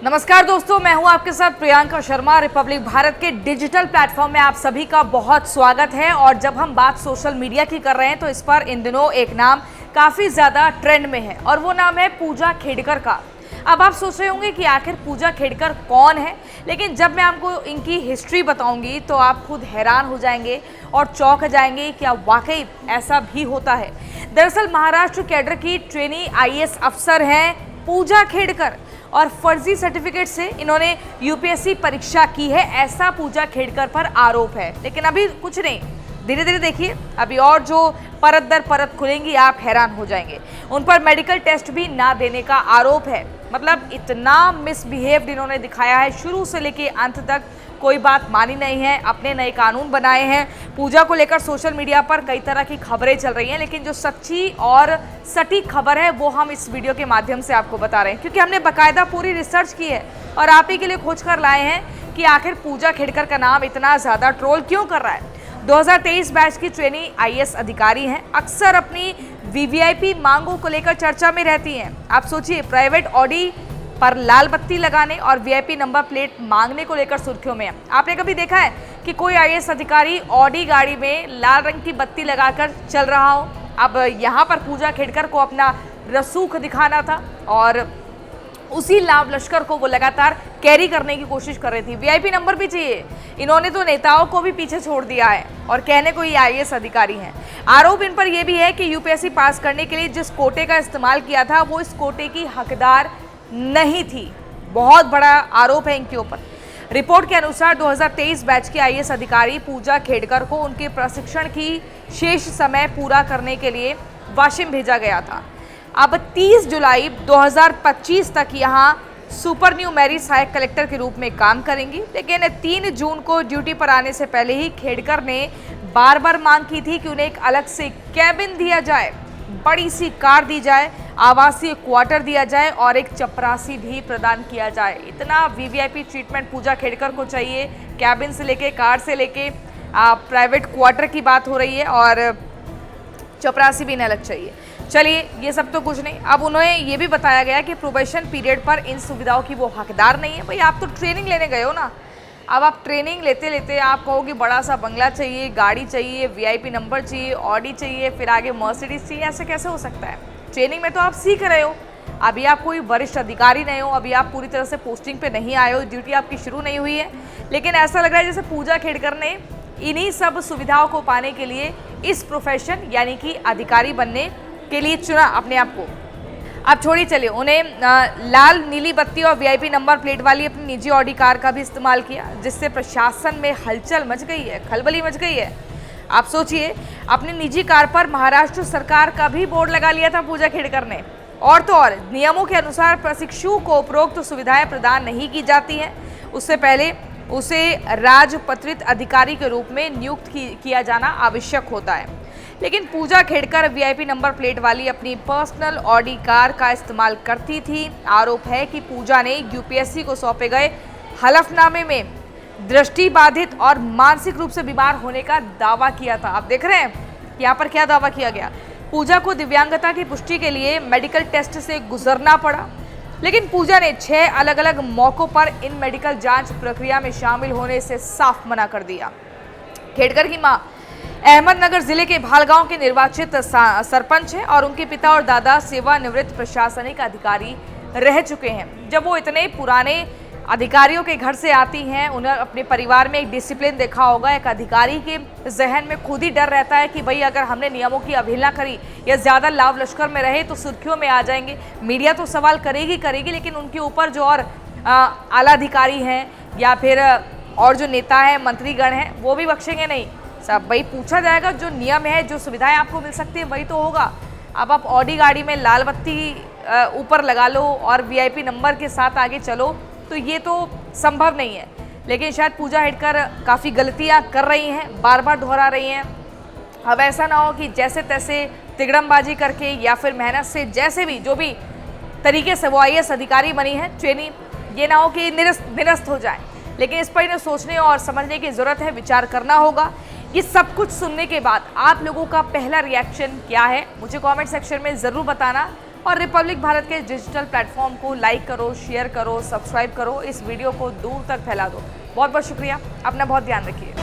नमस्कार दोस्तों, मैं हूं आपके साथ प्रियंका शर्मा। रिपब्लिक भारत के डिजिटल प्लेटफॉर्म में आप सभी का बहुत स्वागत है। और जब हम बात सोशल मीडिया की कर रहे हैं तो इस पर इन दिनों एक नाम काफ़ी ज़्यादा ट्रेंड में है और वो नाम है पूजा खेड़कर का। अब आप सोच रहे होंगे कि आखिर पूजा खेड़कर कौन है, लेकिन जब मैं आपको इनकी हिस्ट्री बताऊंगी तो आप खुद हैरान हो जाएंगे और चौंक जाएंगे। क्या वाकई ऐसा भी होता है? दरअसल महाराष्ट्र कैडर की ट्रेनी आईएएस अफसर हैं पूजा खेड़कर और फर्जी सर्टिफिकेट से इन्होंने यूपीएससी परीक्षा की है, ऐसा पूजा खेड़कर पर आरोप है। लेकिन अभी कुछ नहीं, धीरे धीरे देखिए, अभी और जो परत दर परत खुलेंगी आप हैरान हो जाएंगे। उन पर मेडिकल टेस्ट भी ना देने का आरोप है। मतलब इतना मिसबिहेव्ड इन्होंने दिखाया है, शुरू से लेके अंत तक कोई बात मानी नहीं है, अपने नए कानून बनाए हैं। पूजा को लेकर सोशल मीडिया पर कई तरह की खबरें चल रही हैं, लेकिन जो सच्ची और सटीक खबर है वो हम इस वीडियो के माध्यम से आपको बता रहे हैं, क्योंकि हमने बाकायदा पूरी रिसर्च की है और आप ही के लिए खोज कर लाए हैं कि आखिर पूजा खेड़कर का नाम इतना ज़्यादा ट्रोल क्यों कर रहा है। 2023 बैच की ट्रेनी आईएएस अधिकारी हैं, अक्सर अपनी वीवीआईपी मांगों को लेकर चर्चा में रहती हैं। आप सोचिए, प्राइवेट ऑडी पर लाल बत्ती लगाने और वीआईपी नंबर प्लेट मांगने को लेकर सुर्खियों में है। आपने कभी देखा है कि कोई आईएएस अधिकारी ऑडी गाड़ी में लाल रंग की बत्ती लगाकर चल रहा हो? अब यहाँ पर पूजा खेड़कर को अपना रसूख दिखाना था और उसी लाभ लश्कर को वो लगातार कैरी करने की कोशिश कर रही थी। वीआईपी नंबर भी चाहिए। इन्होंने तो नेताओं को भी पीछे छोड़ दिया है और कहने को ये आईएएस अधिकारी हैं। आरोप इन पर यह भी है कि यूपीएससी पास करने के लिए जिस कोटे का इस्तेमाल किया था वो इस कोटे की हकदार नहीं थी। बहुत बड़ा आरोप है इनके ऊपर। रिपोर्ट के अनुसार 2023 बैच के आईएएस अधिकारी पूजा खेड़कर को उनके प्रशिक्षण की शेष समय पूरा करने के लिए वाशिम भेजा गया था। अब 30 जुलाई 2025 तक यहाँ सुपर न्यू मैरी सहायक कलेक्टर के रूप में काम करेंगी, लेकिन 3 जून को ड्यूटी पर आने से पहले ही खेड़कर ने बार बार मांग की थी कि उन्हें एक अलग से कैबिन दिया जाए, बड़ी सी कार दी जाए, आवासीय क्वार्टर दिया जाए और एक चपरासी भी प्रदान किया जाए। इतना वीवीआईपी ट्रीटमेंट पूजा खेड़कर को चाहिए, कैबिन से लेके कार से लेके प्राइवेट क्वार्टर की बात हो रही है और चपरासी भी न अलग चाहिए। चलिए, ये सब तो कुछ नहीं, अब उन्हें ये भी बताया गया कि प्रोबेशन पीरियड पर इन सुविधाओं की वो हकदार नहीं है। भाई, आप तो ट्रेनिंग लेने गए हो ना। अब आप ट्रेनिंग लेते लेते आप कहोगे बड़ा सा बंगला चाहिए, गाड़ी चाहिए, वीआईपी नंबर चाहिए, ऑडी चाहिए, फिर आगे मर्सिडीज चाहिए। ऐसे कैसे हो सकता है? ट्रेनिंग में तो आप सीख रहे हो, अभी आप कोई वरिष्ठ अधिकारी नहीं हो, अभी आप पूरी तरह से पोस्टिंग पे नहीं आए हो, ड्यूटी आपकी शुरू नहीं हुई है। लेकिन ऐसा लग रहा है जैसे पूजा खेड़कर ने इन्हीं सब सुविधाओं को पाने के लिए इस प्रोफेशन यानी कि अधिकारी बनने के लिए चुना अपने आप को। अब छोड़िए, चलिए, उन्हें लाल नीली बत्ती और वीआईपी नंबर प्लेट वाली अपनी निजी ऑडी कार का भी इस्तेमाल किया, जिससे प्रशासन में हलचल मच गई है, खलबली मच गई है। आप सोचिए, अपनी निजी कार पर महाराष्ट्र सरकार का भी बोर्ड लगा लिया था पूजा खेड़कर ने। और तो और, नियमों के अनुसार प्रशिक्षु को उपरोक्त सुविधाएं प्रदान नहीं की जाती हैं, उससे पहले उसे राजपत्रित अधिकारी के रूप में नियुक्त किया जाना आवश्यक होता है। लेकिन पूजा खेड़कर वीआईपी नंबर प्लेट वाली अपनी पर्सनल ऑडी कार का इस्तेमाल करती थी। आरोप है कि पूजा ने यूपीएससी को सौंपे गए हलफनामे में दृष्टि बाधित और मानसिक रूप से बीमार होने का दावा किया था। आप देख रहे हैं यहाँ पर क्या दावा किया गया। पूजा को दिव्यांगता की पुष्टि के लिए मेडिकल टेस्ट से गुजरना पड़ा, लेकिन पूजा ने 6 अलग अलग मौकों पर इन मेडिकल जांच प्रक्रिया में शामिल होने से साफ मना कर दिया। खेड़कर की मां अहमदनगर जिले के भालगांव के निर्वाचित सरपंच हैं और उनके पिता और दादा सेवानिवृत्त प्रशासनिक अधिकारी रह चुके हैं। जब वो इतने पुराने अधिकारियों के घर से आती हैं, उन्हें अपने परिवार में एक डिसिप्लिन देखा होगा। एक अधिकारी के जहन में खुद ही डर रहता है कि भाई अगर हमने नियमों की अवहेलना करी या ज़्यादा लाभ लश्कर में रहे तो सुर्खियों में आ जाएंगे। मीडिया तो सवाल करेगी, लेकिन उनके ऊपर जो और आला अधिकारी हैं या फिर और जो नेता हैं, मंत्रीगण हैं, वो भी बख्शेंगे नहीं। सब भाई पूछा जाएगा, जो नियम है, जो सुविधाएं आपको मिल सकती है वही तो होगा। अब आप ऑडी गाड़ी में लाल बत्ती ऊपर लगा लो और वीआईपी नंबर के साथ आगे चलो, तो ये तो संभव नहीं है। लेकिन शायद पूजा खेड़कर काफ़ी गलतियां कर रही हैं, बार बार दोहरा रही हैं। अब ऐसा ना हो कि जैसे तैसे तिगड़मबाजी करके या फिर मेहनत से जैसे भी जो भी तरीके से वो आईएएस अधिकारी बनी है ट्रेनी, ये ना हो कि निरस्त हो जाए। लेकिन इस पर इन्हें सोचने और समझने की ज़रूरत है, विचार करना होगा। ये सब कुछ सुनने के बाद आप लोगों का पहला रिएक्शन क्या है, मुझे कमेंट सेक्शन में ज़रूर बताना। और रिपब्लिक भारत के डिजिटल प्लेटफॉर्म को लाइक करो, शेयर करो, सब्सक्राइब करो, इस वीडियो को दूर तक फैला दो। बहुत बहुत शुक्रिया, अपना बहुत ध्यान रखिए।